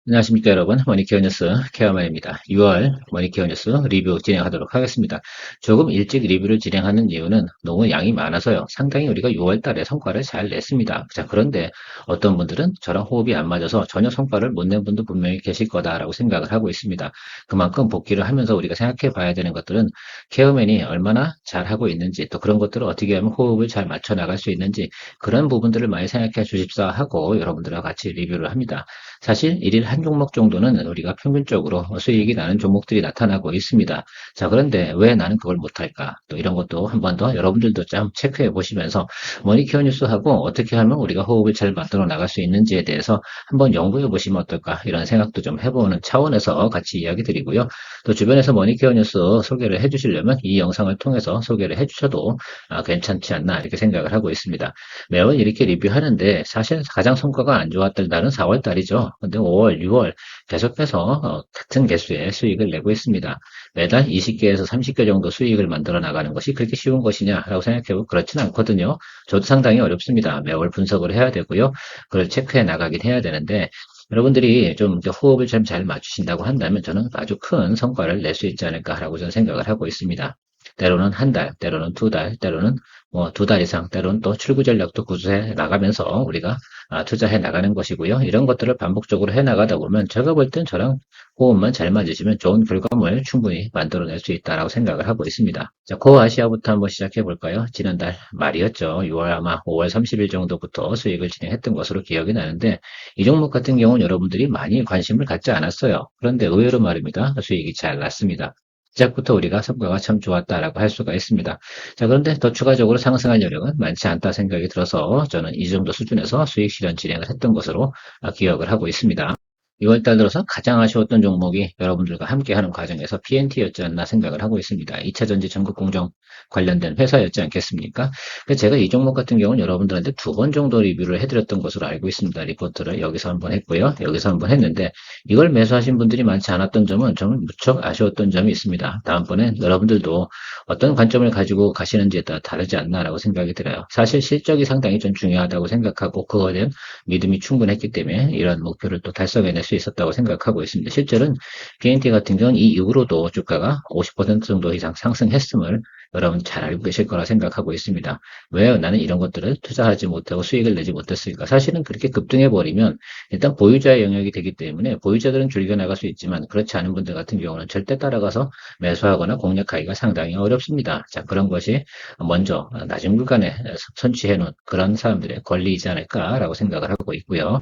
안녕하십니까 여러분, 머니케어 뉴스 케어만입니다. 6월 머니케어 뉴스 리뷰 진행하도록 하겠습니다. 조금 일찍 리뷰를 진행하는 이유는 너무 양이 많아서요. 상당히 우리가 6월 달에 성과를 잘 냈습니다. 자, 그런데 어떤 분들은 저랑 호흡이 안 맞아서 전혀 성과를 못 낸 분도 분명히 계실 거다라고 생각을 하고 있습니다. 그만큼 복귀를 하면서 우리가 생각해 봐야 되는 것들은 케어맨이 얼마나 잘하고 있는지, 또 그런 것들을 어떻게 하면 호흡을 잘 맞춰 나갈 수 있는지, 그런 부분들을 많이 생각해 주십사 하고 여러분들과 같이 리뷰를 합니다. 사실 일일 한 종목 정도는 우리가 평균적으로 수익이 나는 종목들이 나타나고 있습니다. 자, 그런데 왜 나는 그걸 못할까? 또 이런 것도 한 번 더 여러분들도 좀 체크해 보시면서 머니케어 뉴스하고 어떻게 하면 우리가 호흡을 잘 만들어 나갈 수 있는지에 대해서 한번 연구해 보시면 어떨까? 이런 생각도 좀 해보는 차원에서 같이 이야기 드리고요. 또 주변에서 머니케어 뉴스 소개를 해 주시려면 이 영상을 통해서 소개를 해 주셔도 괜찮지 않나 이렇게 생각을 하고 있습니다. 매월 이렇게 리뷰하는데 사실 가장 성과가 안 좋았던 달은 4월 달이죠. 근데 5월, 6월 계속해서 같은 개수의 수익을 내고 있습니다. 매달 20개에서 30개 정도 수익을 만들어 나가는 것이 그렇게 쉬운 것이냐라고 생각해보면 그렇지는 않거든요. 저도 상당히 어렵습니다. 매월 분석을 해야 되고요. 그걸 체크해 나가긴 해야 되는데 여러분들이 좀 이제 호흡을 좀 잘 맞추신다고 한다면 저는 아주 큰 성과를 낼 수 있지 않을까라고 저는 생각을 하고 있습니다. 때로는 한 달, 때로는 두 달, 때로는 뭐 두 달 이상, 때로는 또 출구 전략도 구사해 나가면서 우리가 투자해 나가는 것이고요. 이런 것들을 반복적으로 해 나가다 보면 제가 볼 땐 저랑 호흡만 잘 맞으시면 좋은 결과물 충분히 만들어낼 수 있다라고 생각을 하고 있습니다. 자, 코어 아시아부터 한번 시작해 볼까요? 지난달 말이었죠. 6월 아마 5월 30일 정도부터 수익을 진행했던 것으로 기억이 나는데 이 종목 같은 경우는 여러분들이 많이 관심을 갖지 않았어요. 그런데 의외로 말입니다. 수익이 잘 났습니다. 시작부터 우리가 성과가 참 좋았다라고 할 수가 있습니다. 자, 그런데 더 추가적으로 상승할 여력은 많지 않다 생각이 들어서 저는 이 정도 수준에서 수익 실현 진행을 했던 것으로 기억을 하고 있습니다. 6월 달 들어서 가장 아쉬웠던 종목이 여러분들과 함께하는 과정에서 PNT였지 않나 생각을 하고 있습니다. 2차전지 전극공정 관련된 회사였지 않겠습니까? 그래서 제가 이 종목 같은 경우는 여러분들한테 두 번 정도 리뷰를 해드렸던 것으로 알고 있습니다. 리포트를 여기서 한번 했고요. 여기서 한번 했는데 이걸 매수하신 분들이 많지 않았던 점은 저는 무척 아쉬웠던 점이 있습니다. 다음번엔 여러분들도 어떤 관점을 가지고 가시는지에 따라 다르지 않나라고 생각이 들어요. 사실 실적이 상당히 좀 중요하다고 생각하고 그거에 대한 믿음이 충분했기 때문에 이런 목표를 또 달성해낼 수 있었다고 생각하고 있습니다. 실제로는 BNT 같은 경우는 이 이후로도 주가가 50% 정도 이상 상승했음을 여러분 잘 알고 계실 거라 생각하고 있습니다. 왜 나는 이런 것들을 투자하지 못하고 수익을 내지 못했을까? 사실은 그렇게 급등해 버리면 일단 보유자의 영역이 되기 때문에 보유자들은 즐겨 나갈 수 있지만 그렇지 않은 분들 같은 경우는 절대 따라가서 매수하거나 공략하기가 상당히 어렵습니다. 자, 그런 것이 먼저 낮은 구간에 선취해 놓은 그런 사람들의 권리이지 않을까라고 생각을 하고 있고요.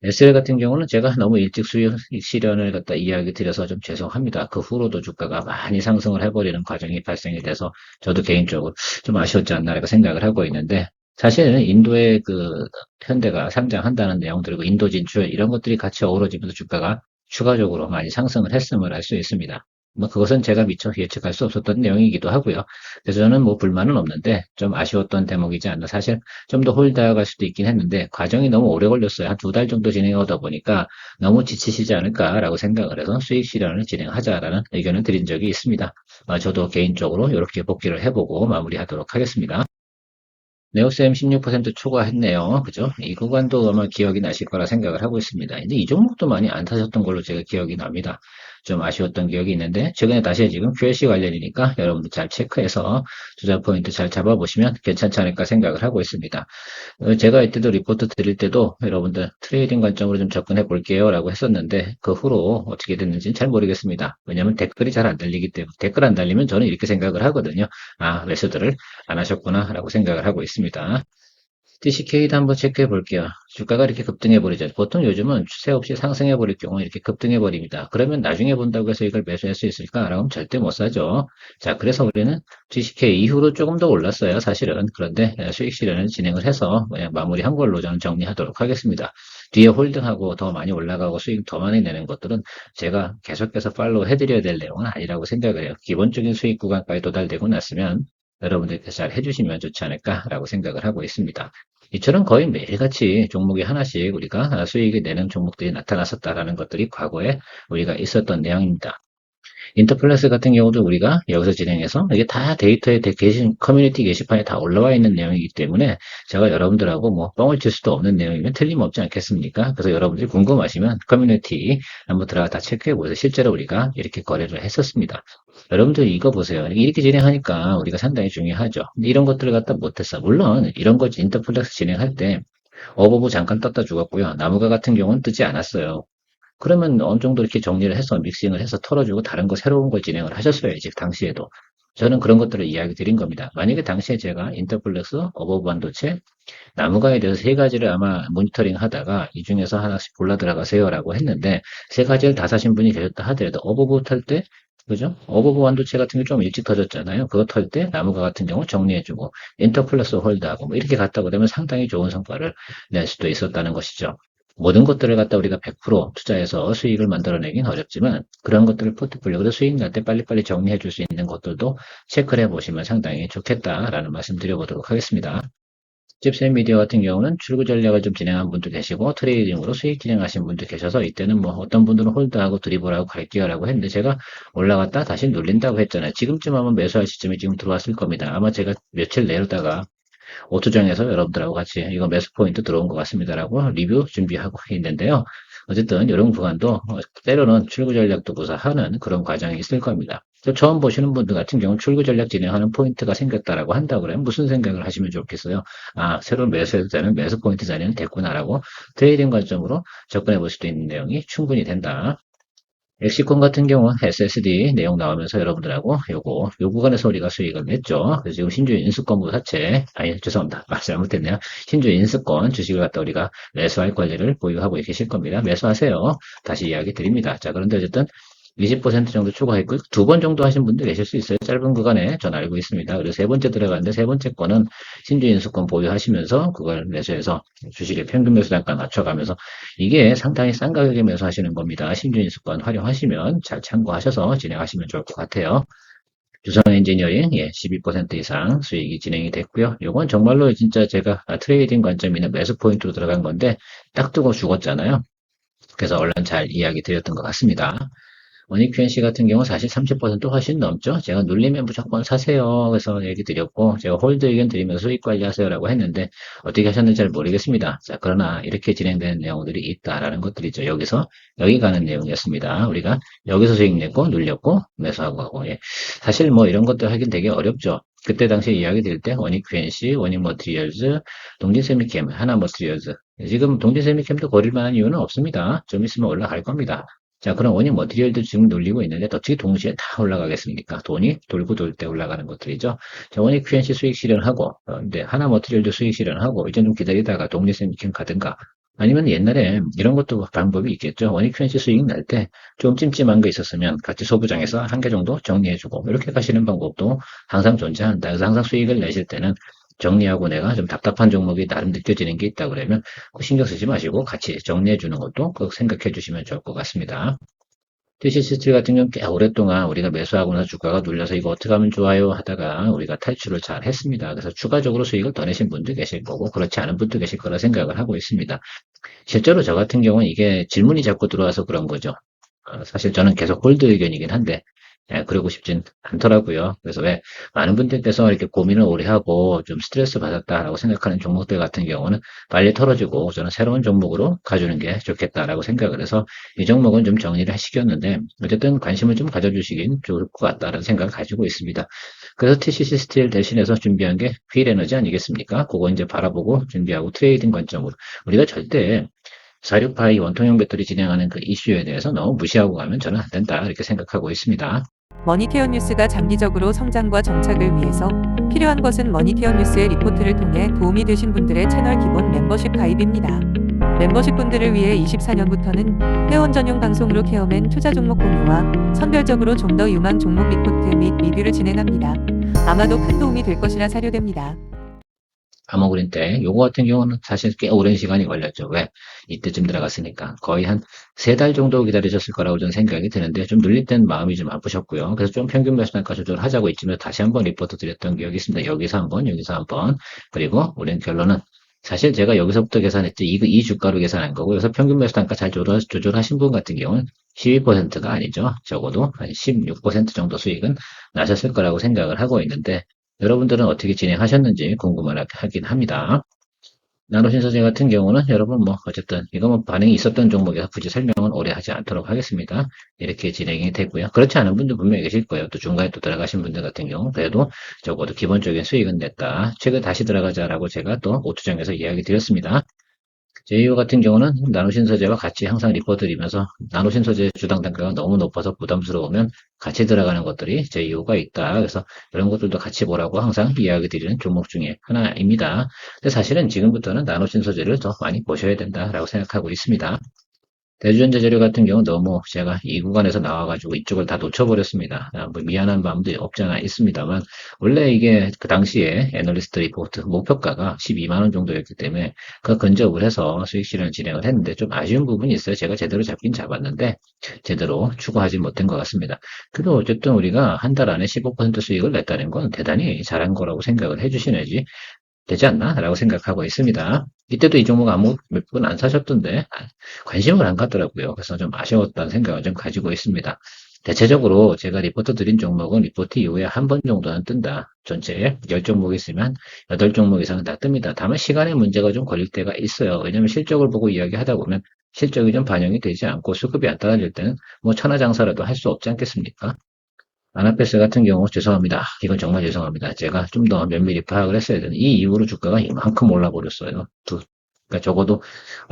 SL 같은 경우는 제가 너무 일찍 수익 실현을 갖다 이야기 드려서 좀 죄송합니다. 그 후로도 주가가 많이 상승을 해버리는 과정이 발생이 돼서 저도 개인적으로 좀 아쉬웠지 않나라고 생각을 하고 있는데 사실은 인도의 그 현대가 상장한다는 내용들, 그 인도 진출 이런 것들이 같이 어우러지면서 주가가 추가적으로 많이 상승을 했음을 알 수 있습니다. 뭐 그것은 제가 미처 예측할 수 없었던 내용이기도 하고요. 그래서 저는 뭐 불만은 없는데 좀 아쉬웠던 대목이지 않나. 사실 좀 더 홀드할 수도 있긴 했는데 과정이 너무 오래 걸렸어요. 한 두 달 정도 진행하다 보니까 너무 지치시지 않을까라고 생각을 해서 수익 실현을 진행하자라는 의견을 드린 적이 있습니다. 저도 개인적으로 이렇게 복귀를 해보고 마무리하도록 하겠습니다. 네오셈 16% 초과했네요. 그죠? 이 구간도 아마 기억이 나실 거라 생각을 하고 있습니다. 근데 이 종목도 많이 안 타셨던 걸로 제가 기억이 납니다. 좀 아쉬웠던 기억이 있는데, 최근에 다시 지금 QLC 관련이니까 여러분들 잘 체크해서 투자 포인트 잘 잡아보시면 괜찮지 않을까 생각을 하고 있습니다. 제가 이때도 리포트 드릴 때도 여러분들 트레이딩 관점으로 좀 접근해 볼게요 라고 했었는데 그 후로 어떻게 됐는지는 잘 모르겠습니다. 왜냐하면 댓글이 잘 안 달리기 때문에 댓글 안 달리면 저는 이렇게 생각을 하거든요. 아, 매수들을 안 하셨구나 라고 생각을 하고 있습니다. TCK도 한번 체크해 볼게요. 주가가 이렇게 급등해 버리죠. 보통 요즘은 추세 없이 상승해 버릴 경우 이렇게 급등해 버립니다. 그러면 나중에 본다고 해서 이걸 매수할 수 있을까? 라고 하면 절대 못 사죠. 자, 그래서 우리는 TCK 이후로 조금 더 올랐어요. 사실은. 그런데 수익 실현을 진행을 해서 그냥 마무리한 걸로 저는 정리하도록 하겠습니다. 뒤에 홀딩하고 더 많이 올라가고 수익 더 많이 내는 것들은 제가 계속해서 팔로우 해드려야 될 내용은 아니라고 생각을 해요. 기본적인 수익 구간까지 도달되고 났으면 여러분들께서 잘 해주시면 좋지 않을까라고 생각을 하고 있습니다. 이처럼 거의 매일같이 종목이 하나씩 우리가 수익을 내는 종목들이 나타났었다라는 것들이 과거에 우리가 있었던 내용입니다. 인터플렉스 같은 경우도 우리가 여기서 진행해서 이게 다 데이터에 커뮤니티 게시판에 다 올라와 있는 내용이기 때문에 제가 여러분들하고 뭐 뻥을 칠 수도 없는 내용이면 틀림없지 않겠습니까? 그래서 여러분들이 궁금하시면 커뮤니티 한번 들어가 다 체크해 보세요. 실제로 우리가 이렇게 거래를 했었습니다. 여러분들 이거 보세요. 이렇게 진행하니까 우리가 상당히 중요하죠. 근데 이런 것들을 갖다 못했어. 물론 이런 거 인터플렉스 진행할 때 어버브 잠깐 떴다 죽었고요. 나무가 같은 경우는 뜨지 않았어요. 그러면 어느 정도 이렇게 정리를 해서 믹싱을 해서 털어주고 다른 거 새로운 걸 진행을 하셨어야지 당시에도. 저는 그런 것들을 이야기 드린 겁니다. 만약에 당시에 제가 인터플렉스, 어버브 반도체, 나무가에 대해서 세 가지를 아마 모니터링 하다가 이 중에서 하나씩 골라 들어가세요라고 했는데 세 가지를 다 사신 분이 계셨다 하더라도 어버브 탈 때 그죠? 어버브 반도체 같은 게 좀 일찍 터졌잖아요. 그거 털 때 나무가 같은 경우 정리해주고 인터플렉스 홀드하고 뭐 이렇게 갔다 그러면 상당히 좋은 성과를 낼 수도 있었다는 것이죠. 모든 것들을 갖다 우리가 100% 투자해서 수익을 만들어내긴 어렵지만 그런 것들을 포트폴리오로 수익 날 때 빨리빨리 정리해 줄 수 있는 것들도 체크를 해보시면 상당히 좋겠다라는 말씀 드려보도록 하겠습니다. 집샘 미디어 같은 경우는 출구 전략을 좀 진행한 분도 계시고 트레이딩으로 수익 진행하신 분도 계셔서 이때는 뭐 어떤 분들은 홀드하고 드리블하고 갈게요라고 했는데 제가 올라갔다 다시 눌린다고 했잖아요. 지금쯤 하면 매수할 시점이 지금 들어왔을 겁니다. 아마 제가 며칠 내려다가 오투정에서 여러분들하고 같이 이거 매수 포인트 들어온 것 같습니다라고 리뷰 준비하고 있는데요. 어쨌든 이런 구간도 때로는 출구 전략도 구사하는 그런 과정이 있을 겁니다. 처음 보시는 분들 같은 경우 출구 전략 진행하는 포인트가 생겼다라고 한다 그러면 무슨 생각을 하시면 좋겠어요? 아, 새로운 매수해도 되는 매수 포인트 자리는 됐구나라고 트레이딩 관점으로 접근해 볼 수도 있는 내용이 충분히 된다. 엑시콘 같은 경우는 SSD 내용 나오면서 여러분들하고 요 구간에서 우리가 수익을 냈죠. 그래서 지금 신주 인수권부 사채, 아니, 죄송합니다. 말 잘못했네요. 신주 인수권 주식을 갖다 우리가 매수할 권리를 보유하고 계실 겁니다. 매수하세요. 다시 이야기 드립니다. 자, 그런데 어쨌든 20% 정도 추가했고, 두 번 정도 하신 분들 계실 수 있어요. 짧은 구간에 전 알고 있습니다. 그리고 세 번째 들어가는데 세 번째 거는 신주 인수권 보유하시면서 그걸 매수해서 주식의 평균 매수 단가 낮춰가면서 이게 상당히 싼 가격에 매수하시는 겁니다. 신주 인수권 활용하시면 잘 참고하셔서 진행하시면 좋을 것 같아요. 유성 엔지니어링, 예, 12% 이상 수익이 진행이 됐고요. 이건 정말로 진짜 제가 트레이딩 관점 있는 매수 포인트로 들어간 건데 딱 뜨고 죽었잖아요. 그래서 얼른 잘 이야기 드렸던 것 같습니다. 머니QNC 같은 경우 사실 30% 훨씬 넘죠. 제가 눌리면 무조건 사세요. 그래서 얘기 드렸고, 제가 홀드 의견 드리면서 수익 관리하세요라고 했는데, 어떻게 하셨는지 잘 모르겠습니다. 자, 그러나 이렇게 진행되는 내용들이 있다라는 것들이죠. 여기 가는 내용이었습니다. 우리가 여기서 수익 냈고, 눌렸고, 매수하고 하고, 예. 사실 뭐 이런 것들 하긴 되게 어렵죠. 그때 당시에 이야기 드릴 때, 원익QNC, 원익머티리얼즈, 동진세미캠, 하나머티리얼즈. 지금 동진세미캠도 거릴 만한 이유는 없습니다. 좀 있으면 올라갈 겁니다. 자, 그럼 원인 머티리얼도 지금 놀리고 있는데 어떻게 동시에 다 올라가겠습니까? 돈이 돌고 돌 때 올라가는 것들이죠. 자, 원인 QNC 수익 실현하고, 근데 하나 머티리얼도 수익 실현하고, 이제 좀 기다리다가 독립생기캠 가든가, 아니면 옛날에 이런 것도 방법이 있겠죠. 원익 QNC 수익 날 때 좀 찜찜한 거 있었으면 같이 소부장에서 한 개 정도 정리해주고, 이렇게 가시는 방법도 항상 존재한다. 그래서 항상 수익을 내실 때는 정리하고 내가 좀 답답한 종목이 나름 느껴지는 게 있다 그러면 그 신경 쓰지 마시고 같이 정리해 주는 것도 꼭 생각해 주시면 좋을 것 같습니다. TCC 같은 경우는 꽤 오랫동안 우리가 매수하고 나서 주가가 눌려서 이거 어떻게 하면 좋아요 하다가 우리가 탈출을 잘 했습니다. 그래서 추가적으로 수익을 더 내신 분도 계실 거고 그렇지 않은 분도 계실 거라 생각을 하고 있습니다. 실제로 저 같은 경우는 이게 질문이 자꾸 들어와서 그런 거죠. 사실 저는 계속 홀드 의견이긴 한데 그러고 싶진 않더라고요. 그래서 왜 많은 분들께서 이렇게 고민을 오래 하고 좀 스트레스 받았다라고 생각하는 종목들 같은 경우는 빨리 털어주고 저는 새로운 종목으로 가주는 게 좋겠다라고 생각을 해서 이 종목은 좀 정리를 하시켰는데 어쨌든 관심을 좀 가져주시긴 좋을 것 같다는 생각을 가지고 있습니다. 그래서 TCC 스틸 대신해서 준비한 게 휠 에너지 아니겠습니까? 그거 이제 바라보고 준비하고 트레이딩 관점으로 우리가 절대 46파이 원통형 배터리 진행하는 그 이슈에 대해서 너무 무시하고 가면 저는 안 된다 이렇게 생각하고 있습니다. 머니케어 뉴스가 장기적으로 성장과 정착을 위해서 필요한 것은 머니케어 뉴스의 리포트를 통해 도움이 되신 분들의 채널 기본 멤버십 가입입니다. 멤버십 분들을 위해 24년부터는 회원 전용 방송으로 케어맨 투자 종목 공유와 선별적으로 좀 더 유망 종목 리포트 및 리뷰를 진행합니다. 아마도 큰 도움이 될 것이라 사료됩니다. 아머그린 때 요거 같은 경우는 사실 꽤 오랜 시간이 걸렸죠. 왜? 이때쯤 들어갔으니까 거의 한 3달 정도 기다리셨을 거라고 저는 생각이 드는데 좀 눌릴 땐 마음이 좀 아프셨고요. 그래서 좀 평균 매수단가 조절을 하자고 이쯤에서 다시 한번 리포트 드렸던 기억이 있습니다. 여기서 한번, 여기서 한번. 그리고 우리는 결론은 사실 제가 여기서부터 계산했지, 이 주가로 계산한 거고, 여기서 평균 매수 단가 잘 조절하신 분 같은 경우는 12%가 아니죠. 적어도 한 16% 정도 수익은 나셨을 거라고 생각을 하고 있는데, 여러분들은 어떻게 진행하셨는지 궁금하긴 합니다. 나노신소재 같은 경우는 여러분 뭐 어쨌든 이거 뭐 반응이 있었던 종목이라 굳이 설명은 오래 하지 않도록 하겠습니다. 이렇게 진행이 되고요. 그렇지 않은 분들 분명히 계실 거예요. 또 중간에 또 들어가신 분들 같은 경우 그래도 적어도 기본적인 수익은 냈다. 최근 다시 들어가자라고 제가 또 오투정에서 이야기 드렸습니다. JU 같은 경우는 나노신소재와 같이 항상 리포트 드리면서 나노신소재 주당 단가가 너무 높아서 부담스러우면 같이 들어가는 것들이 JU가 있다. 그래서 이런 것들도 같이 보라고 항상 이야기 드리는 종목 중에 하나입니다. 근데 사실은 지금부터는 나노신소재를 더 많이 보셔야 된다라고 생각하고 있습니다. 대주전자 재료 같은 경우 너무 제가 이 구간에서 나와가지고 이쪽을 다 놓쳐버렸습니다. 뭐 미안한 마음도 없지 않아 있습니다만 원래 이게 그 당시에 애널리스트 리포트 목표가가 12만 원 정도였기 때문에 그 근접을 해서 수익 실현을 진행을 했는데 좀 아쉬운 부분이 있어요. 제가 제대로 잡긴 잡았는데 제대로 추구하지 못한 것 같습니다. 그래도 어쨌든 우리가 한 달 안에 15% 수익을 냈다는 건 대단히 잘한 거라고 생각을 해주시는지 되지 않나? 라고 생각하고 있습니다. 이때도 이 종목 아무 몇 분 안 사셨던데 관심을 안 갖더라고요. 그래서 좀 아쉬웠다는 생각을 좀 가지고 있습니다. 대체적으로 제가 리포트 드린 종목은 리포트 이후에 한 번 정도는 뜬다. 전체에 10종목 있으면 8종목 이상은 다 뜹니다. 다만 시간의 문제가 좀 걸릴 때가 있어요. 왜냐하면 실적을 보고 이야기하다 보면 실적이 좀 반영이 되지 않고 수급이 안 따라질 때는 뭐 천하장사라도 할 수 없지 않겠습니까? 아나페스 같은 경우 죄송합니다. 이건 정말 죄송합니다. 제가 좀 더 면밀히 파악을 했어야 되는 이 이후로 주가가 이만큼 올라버렸어요. 그러니까 적어도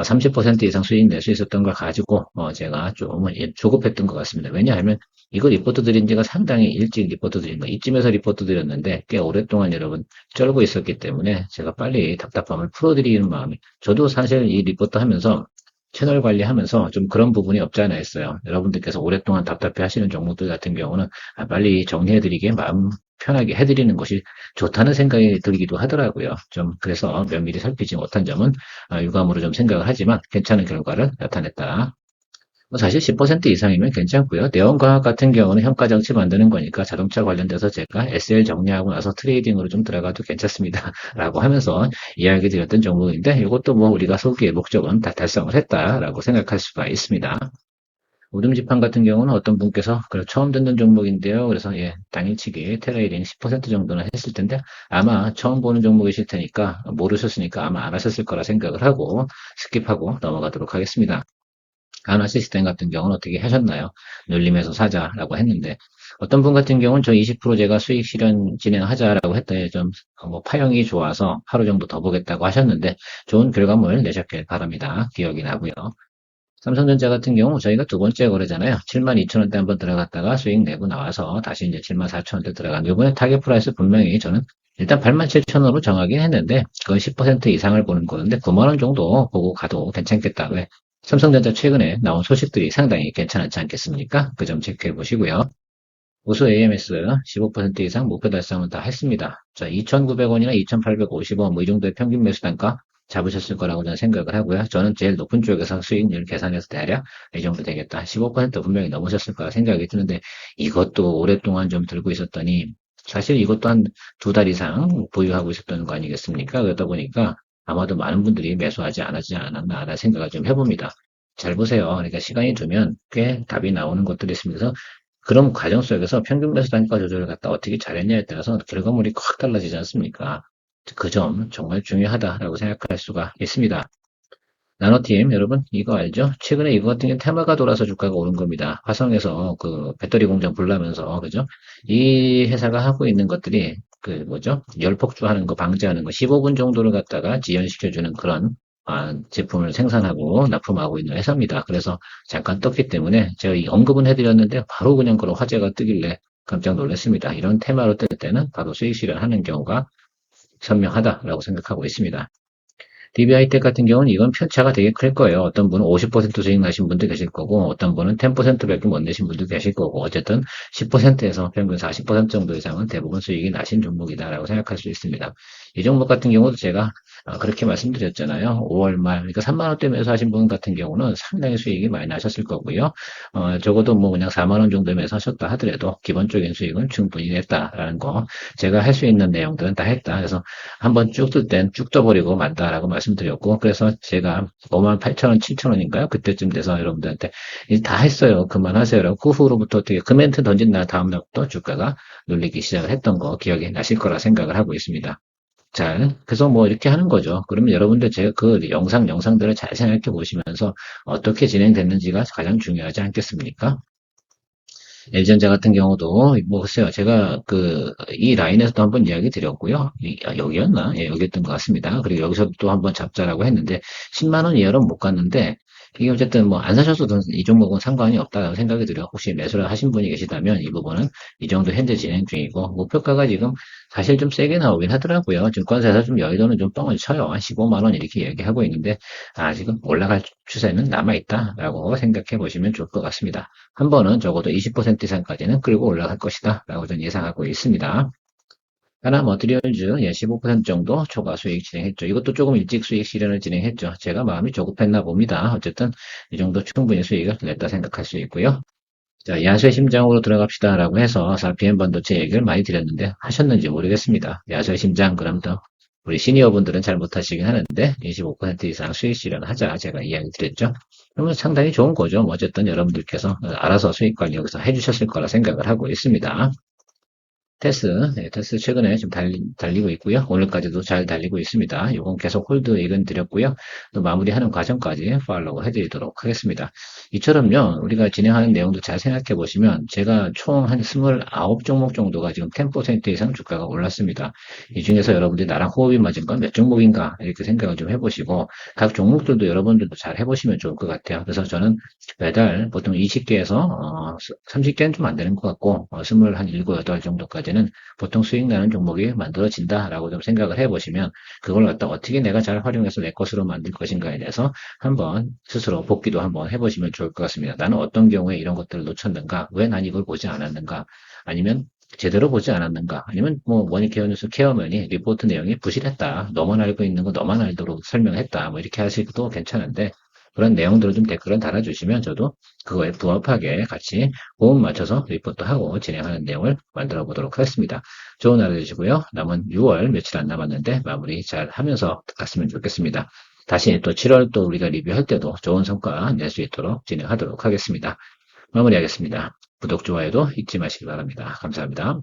30% 이상 수익 낼 수 있었던 걸 가지고 제가 좀 조급했던 것 같습니다. 왜냐하면 이거 리포트 드린 지가 상당히 일찍 리포트 드린 거 이쯤에서 리포트 드렸는데 꽤 오랫동안 여러분 쩔고 있었기 때문에 제가 빨리 답답함을 풀어드리는 마음이 저도 사실 이 리포트 하면서 채널 관리하면서 좀 그런 부분이 없지 않아 있어요. 여러분들께서 오랫동안 답답해 하시는 종목들 같은 경우는 빨리 정리해드리게 마음 편하게 해드리는 것이 좋다는 생각이 들기도 하더라고요. 좀 그래서 면밀히 살피지 못한 점은 유감으로 좀 생각을 하지만 괜찮은 결과를 나타냈다. 뭐 사실 10% 이상이면 괜찮고요. 내원과학 같은 경우는 현가장치 만드는 거니까 자동차 관련돼서 제가 SL 정리하고 나서 트레이딩으로 좀 들어가도 괜찮습니다. 라고 하면서 이야기 드렸던 종목인데 이것도 뭐 우리가 소기의 목적은 다 달성을 했다라고 생각할 수가 있습니다. 우듬지판 같은 경우는 어떤 분께서 처음 듣는 종목인데요. 그래서 예, 당일치기 트레이딩 10% 정도는 했을 텐데 아마 처음 보는 종목이실 테니까 모르셨으니까 아마 안 하셨을 거라 생각을 하고 스킵하고 넘어가도록 하겠습니다. 한화 시스템 같은 경우는 어떻게 하셨나요? 눌림에서 사자라고 했는데 어떤 분 같은 경우는 저 20% 제가 수익 실현 진행하자라고 했더니 좀뭐 파형이 좋아서 하루 정도 더 보겠다고 하셨는데 좋은 결과물 내셨길 바랍니다. 기억이 나고요. 삼성전자 같은 경우 저희가 두 번째 거래잖아요. 72,000원대 한번 들어갔다가 수익 내고 나와서 다시 이제 74,000원대 들어간 이번에 타겟 프라이스 분명히 저는 일단 87,000원으로 정하긴 했는데 그건 10% 이상을 보는 거는데 9만 원 정도 보고 가도 괜찮겠다. 왜? 삼성전자 최근에 나온 소식들이 상당히 괜찮지 않겠습니까? 그 점 체크해 보시고요. 우수 AMS 15% 이상 목표 달성은 다 했습니다. 자, 2,900원이나 2,850원 뭐 이 정도의 평균 매수 단가 잡으셨을 거라고 저는 생각을 하고요. 저는 제일 높은 쪽에서 수익률 계산해서 대략 이 정도 되겠다. 15% 분명히 넘으셨을 거라 생각이 드는데 이것도 오랫동안 좀 들고 있었더니 사실 이것도 한 두 달 이상 보유하고 있었던 거 아니겠습니까? 그러다 보니까 아마도 많은 분들이 매수하지 않았지 않았나 생각을 좀 해봅니다. 잘 보세요. 그러니까 시간이 두면 꽤 답이 나오는 것들이 있습니다. 그래서 그런 과정 속에서 평균 매수 단가 조절을 갖다 어떻게 잘했냐에 따라서 결과물이 확 달라지지 않습니까? 그 점 정말 중요하다라고 생각할 수가 있습니다. 나노팀 여러분 이거 알죠? 최근에 이거 같은 경우 테마가 돌아서 주가가 오른 겁니다. 화성에서 그 배터리 공장 불나면서 그죠? 이 회사가 하고 있는 것들이 그 뭐죠? 열폭주하는 거 방지하는 거 15분 정도를 갖다가 지연시켜주는 그런 제품을 생산하고 납품하고 있는 회사입니다. 그래서 잠깐 떴기 때문에 제가 이 언급은 해드렸는데 바로 그냥 그런 화제가 뜨길래 깜짝 놀랐습니다. 이런 테마로 뜰 때는 바로 수익 실현하는 경우가 선명하다라고 생각하고 있습니다. DB하이텍 같은 경우는 이건 편차가 되게 클 거예요. 어떤 분은 50% 수익 나신 분도 계실 거고, 어떤 분은 10%밖에 못 내신 분도 계실 거고, 어쨌든 10%에서 평균 40% 정도 이상은 대부분 수익이 나신 종목이다라고 생각할 수 있습니다. 이 종목 같은 경우도 제가 그렇게 말씀드렸잖아요. 5월 말, 그러니까 3만 원대 매수하신 분 같은 경우는 상당히 수익이 많이 나셨을 거고요. 적어도 뭐 그냥 4만 원 정도 매수하셨다 하더라도 기본적인 수익은 충분히 냈다라는 거. 제가 할 수 있는 내용들은 다 했다. 그래서 한번 쭉 뜰 땐 쭉 떠버리고 만다라고 말씀드렸고, 그래서 제가 5만 8천 원, 7천 원인가요? 그때쯤 돼서 여러분들한테 이제 다 했어요. 그만하세요라고. 그 후로부터 어떻게 그 멘트 던진 날 다음 날부터 주가가 눌리기 시작을 했던 거 기억이 나실 거라 생각을 하고 있습니다. 자, 그래서 뭐 이렇게 하는 거죠. 그러면 여러분들 제가 그 영상들을 잘 생각해 보시면서 어떻게 진행됐는지가 가장 중요하지 않겠습니까? LG전자 같은 경우도 뭐 글쎄요. 제가 이 라인에서도 한번 이야기 드렸고요. 여기였나? 예, 여기였던 것 같습니다. 그리고 여기서 또 한번 잡자라고 했는데 10만 원 이하로는 못 갔는데 이게 어쨌든 뭐 안 사셔도 이 종목은 상관이 없다고 생각이 들어요. 혹시 매수를 하신 분이 계시다면 이 부분은 이 정도 현재 진행 중이고 목표가가 지금 사실 좀 세게 나오긴 하더라고요. 증권사에서 좀 여의도는 좀 뻥을 쳐요. 한 15만 원 이렇게 얘기하고 있는데 지금 올라갈 추세는 남아있다라고 생각해 보시면 좋을 것 같습니다. 한 번은 적어도 20% 이상까지는 끌고 올라갈 것이다 라고 저는 예상하고 있습니다. 하나 머티리얼즈 15% 정도 초과 수익 진행했죠. 이것도 조금 일찍 수익 실현을 진행했죠. 제가 마음이 조급했나 봅니다. 어쨌든 이 정도 충분히 수익을 냈다 생각할 수 있고요. 자, 야수의 심장으로 들어갑시다라고 해서 사피엔 반도체 얘기를 많이 드렸는데 하셨는지 모르겠습니다. 야수의 심장 그럼 더 우리 시니어분들은 잘 못하시긴 하는데 25% 이상 수익 실현하자 제가 이야기 드렸죠. 그러면 상당히 좋은 거죠. 뭐 어쨌든 여러분들께서 알아서 수익 관리 여기서 해주셨을 거라 생각을 하고 있습니다. 테스 최근에 좀 달리고 있고요. 오늘까지도 잘 달리고 있습니다. 이건 계속 홀드 의견 드렸고요. 또 마무리하는 과정까지 팔로우 해드리도록 하겠습니다. 이처럼요, 우리가 진행하는 내용도 잘 생각해 보시면 제가 총 한 29종목 정도가 지금 10% 이상 주가가 올랐습니다. 이 중에서 여러분들이 나랑 호흡이 맞은 건 몇 종목인가 이렇게 생각을 좀 해보시고 각 종목들도 여러분들도 잘 해보시면 좋을 것 같아요. 그래서 저는 매달 보통 20개에서 30개는 좀 안 되는 것 같고 27, 8 정도까지는 보통 수익 나는 종목이 만들어진다라고 좀 생각을 해보시면 그걸 갖다 어떻게 내가 잘 활용해서 내 것으로 만들 것인가에 대해서 한번 스스로 복기도 한번 해보시면 좋을 것 같습니다. 나는 어떤 경우에 이런 것들을 놓쳤는가? 왜 난 이걸 보지 않았는가? 아니면 제대로 보지 않았는가? 아니면 뭐 머니케어 뉴스 케어맨이 리포트 내용이 부실했다. 너만 알고 있는 거 너만 알도록 설명했다. 뭐 이렇게 하시도 괜찮은데 그런 내용들을 좀 댓글을 달아주시면 저도 그거에 부합하게 같이 호흡 맞춰서 리포트하고 진행하는 내용을 만들어 보도록 하겠습니다. 좋은 하루 되시고요. 남은 6월 며칠 안 남았는데 마무리 잘 하면서 갔으면 좋겠습니다. 다시 또 7월 또 우리가 리뷰할 때도 좋은 성과 낼 수 있도록 진행하도록 하겠습니다. 마무리하겠습니다. 구독, 좋아요도 잊지 마시기 바랍니다. 감사합니다.